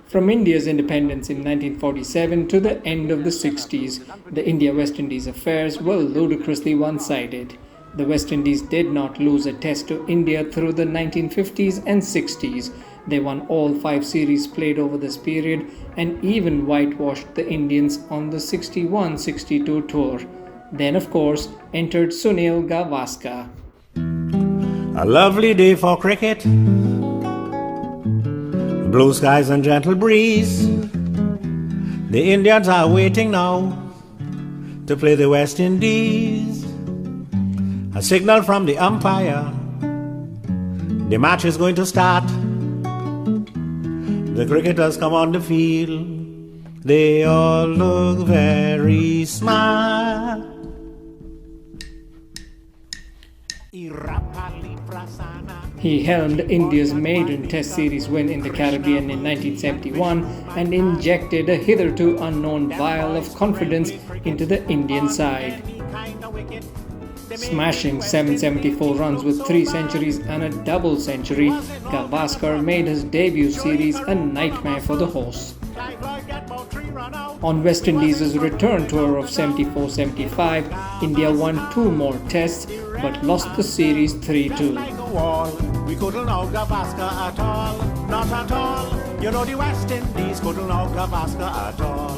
From India's independence in 1947 to the end of the 60s, the India-West Indies affairs were ludicrously one-sided. The West Indies did not lose a test to India through the 1950s and 60s. They won all 5 series played over this period and even whitewashed the Indians on the 61-62 tour. Then, of course, entered Sunil Gavaskar. A lovely day for cricket, blue skies and gentle breeze. The Indians are waiting now to play the West Indies. A signal from the umpire, the match is going to start. The cricketers come on the field, they all look very smart. He helmed India's maiden Test series win in the Caribbean in 1971 and injected a hitherto unknown vial of confidence into the Indian side. Smashing 774 runs with 3 centuries and a double century, Gavaskar made his debut series a nightmare for the hosts. On West Indies' return tour of 74-75, India won 2 more tests but lost the series 3-2. We couldn't out Gavaskar at all, not at all. You know the West Indies couldn't out Gavaskar at all.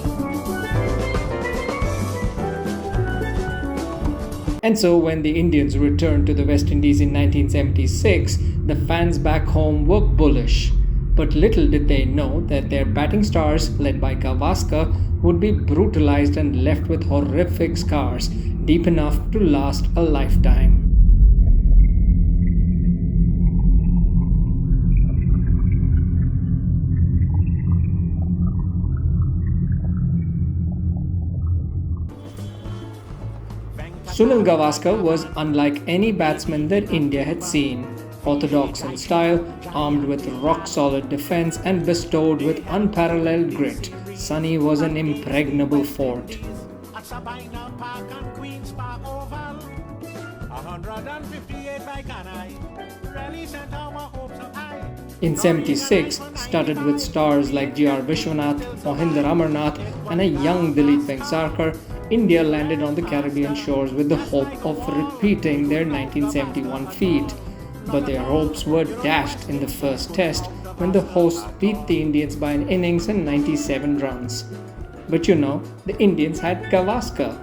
And so when the Indians returned to the West Indies in 1976, the fans back home were bullish. But little did they know that their batting stars, led by Gavaskar, would be brutalized and left with horrific scars, deep enough to last a lifetime. Sunil Gavaskar was unlike any batsman that India had seen. Orthodox in style, armed with rock-solid defense and bestowed with unparalleled grit, Sunny was an impregnable fort. In 76, studded with stars like G.R. Vishwanath, Mohinder Amarnath and a young Dileep Vengsarkar, India landed on the Caribbean shores with the hope of repeating their 1971 feat. But their hopes were dashed in the first test when the hosts beat the Indians by an innings and 97 runs. But you know, the Indians had Gavaskar.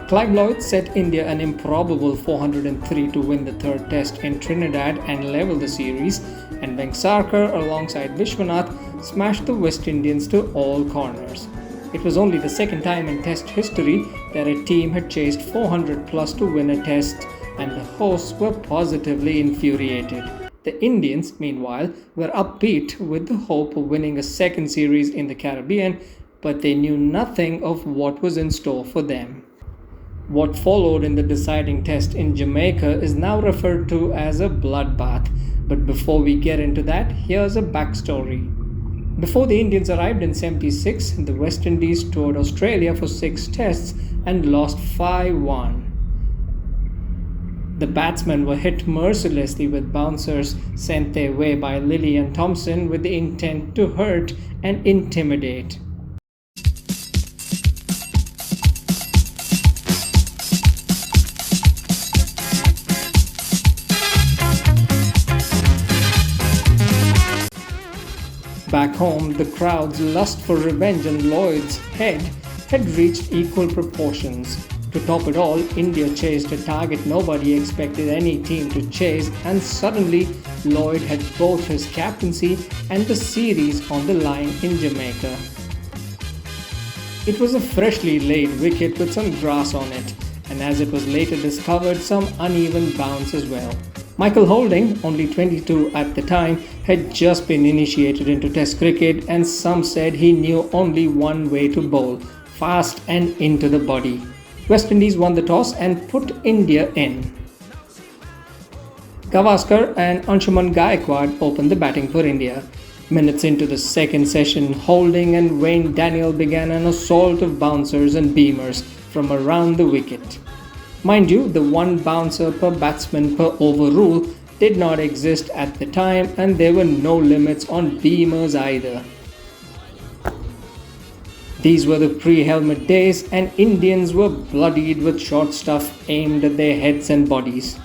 Clive Lloyd set India an improbable 403 to win the third test in Trinidad and level the series, and Vengsarkar alongside Vishwanath smashed the West Indians to all corners. It was only the second time in Test history that a team had chased 400 plus to win a test, and the hosts were positively infuriated. The Indians, meanwhile, were upbeat with the hope of winning a second series in the Caribbean, but they knew nothing of what was in store for them. What followed in the deciding test in Jamaica is now referred to as a bloodbath, but before we get into that, here's a backstory. Before the Indians arrived in 76, the West Indies toured Australia for 6 tests and lost 5-1. The batsmen were hit mercilessly with bouncers sent their way by Lilly and Thompson with the intent to hurt and intimidate. Back home, the crowd's lust for revenge and Lloyd's head had reached equal proportions. To top it all, India chased a target nobody expected any team to chase, and suddenly Lloyd had both his captaincy and the series on the line in Jamaica. It was a freshly laid wicket with some grass on it, and as it was later discovered, some uneven bounce as well. Michael Holding, only 22 at the time, had just been initiated into Test cricket, and some said he knew only one way to bowl, fast and into the body. West Indies won the toss and put India in. Gavaskar and Anshuman Gaikwad opened the batting for India. Minutes into the second session, Holding and Wayne Daniel began an assault of bouncers and beamers from around the wicket. Mind you, the one bouncer per batsman per over rule did not exist at the time, and there were no limits on beamers either. These were the pre-helmet days, and Indians were bloodied with short stuff aimed at their heads and bodies.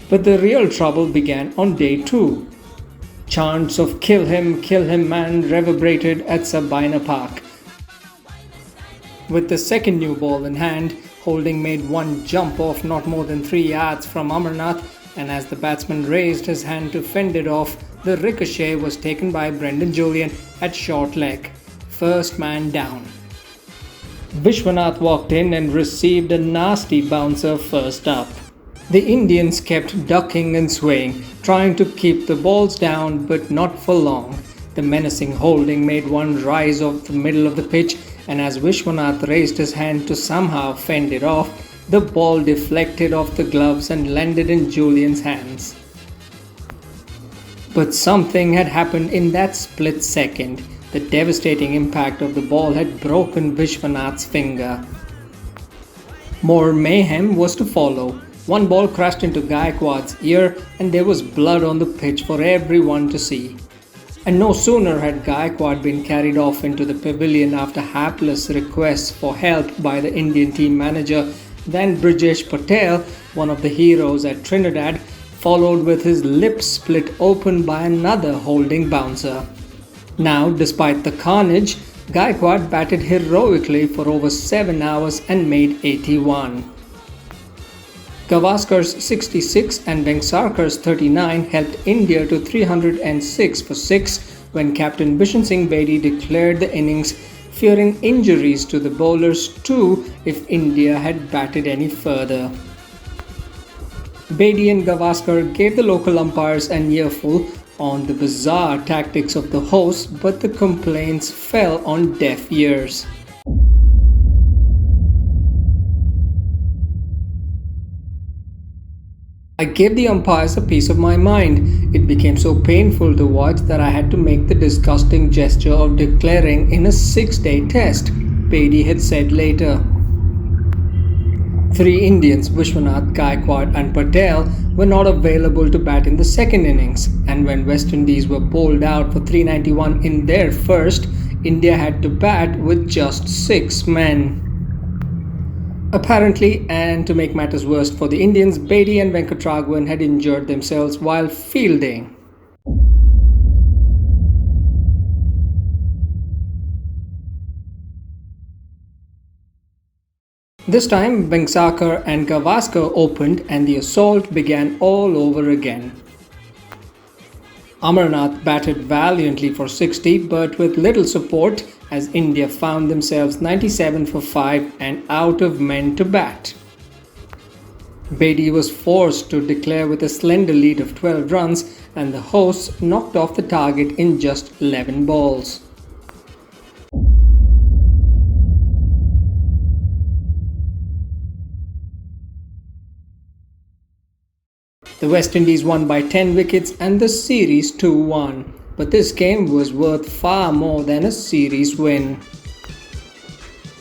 But the real trouble began on day 2. Chants of kill him man reverberated at Sabina Park. With the second new ball in hand, Holding made one jump off not more than 3 yards from Amarnath, and as the batsman raised his hand to fend it off, the ricochet was taken by Brendan Julian at short leg. First man down. Vishwanath walked in and received a nasty bouncer first up. The Indians kept ducking and swaying, trying to keep the balls down, but not for long. The menacing Holding made one rise off the middle of the pitch, and as Vishwanath raised his hand to somehow fend it off, the ball deflected off the gloves and landed in Julian's hands. But something had happened in that split second. The devastating impact of the ball had broken Vishwanath's finger. More mayhem was to follow. One ball crashed into Gaikwad's ear, and there was blood on the pitch for everyone to see. And no sooner had Gaikwad been carried off into the pavilion after hapless requests for help by the Indian team manager than Brijesh Patel, one of the heroes at Trinidad, followed with his lips split open by another Holding bouncer. Now, despite the carnage, Gaikwad batted heroically for over 7 hours and made 81. Gavaskar's 66 and Vengsarkar's 39 helped India to 306 for 6 when Captain Bishan Singh Bedi declared the innings, fearing injuries to the bowlers too if India had batted any further. Bedi and Gavaskar gave the local umpires an earful on the bizarre tactics of the hosts, but the complaints fell on deaf ears. I gave the umpires a piece of my mind. It became so painful to watch that I had to make the disgusting gesture of declaring in a 6-day test, Bedi had said later. 3 Indians, Vishwanath, Gaikwad and Patel, were not available to bat in the second innings, and when West Indies were bowled out for 391 in their first, India had to bat with just 6 men. Apparently, and to make matters worse for the Indians, Bedi and Venkatraghavan had injured themselves while fielding. This time, Vengsarkar and Gavaskar opened and the assault began all over again. Amarnath batted valiantly for 60 but with little support as India found themselves 97 for 5 and out of men to bat. Bedi was forced to declare with a slender lead of 12 runs and the hosts knocked off the target in just 11 balls. The West Indies won by 10 wickets and the series 2-1. But this game was worth far more than a series win.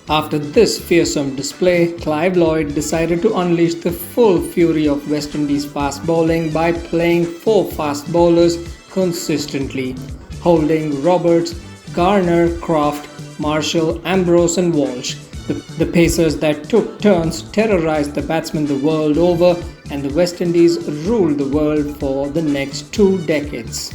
After this fearsome display, Clive Lloyd decided to unleash the full fury of West Indies fast bowling by playing 4 fast bowlers consistently: Holding, Roberts, Garner, Croft, Marshall, Ambrose and Walsh. The pacers that took turns terrorized the batsmen the world over, and the West Indies ruled the world for the next 2 decades.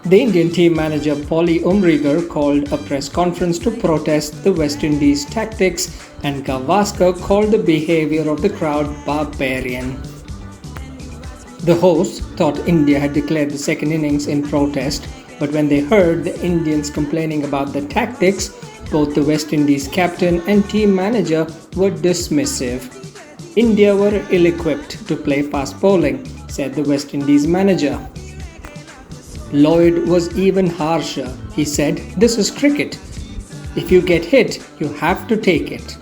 The Indian team manager Polly Umrigar called a press conference to protest the West Indies tactics, and Gavaskar called the behavior of the crowd barbarian. The hosts thought India had declared the second innings in protest, but when they heard the Indians complaining about the tactics, both the West Indies captain and team manager were dismissive. India were ill-equipped to play fast bowling, said the West Indies manager. Lloyd was even harsher. He said, "This is cricket. If you get hit, you have to take it."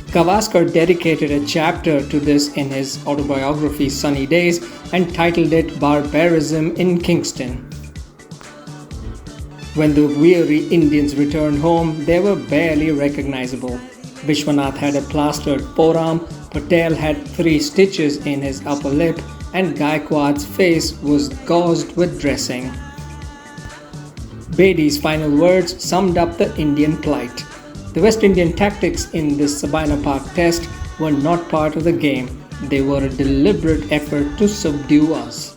Gavaskar dedicated a chapter to this in his autobiography Sunny Days and titled it Barbarism in Kingston. When the weary Indians returned home, they were barely recognizable. Vishwanath had a plastered forearm, Patel had 3 stitches in his upper lip, and Gaikwad's face was gauzed with dressing. Bedi's final words summed up the Indian plight. The West Indian tactics in this Sabina Park test were not part of the game. They were a deliberate effort to subdue us.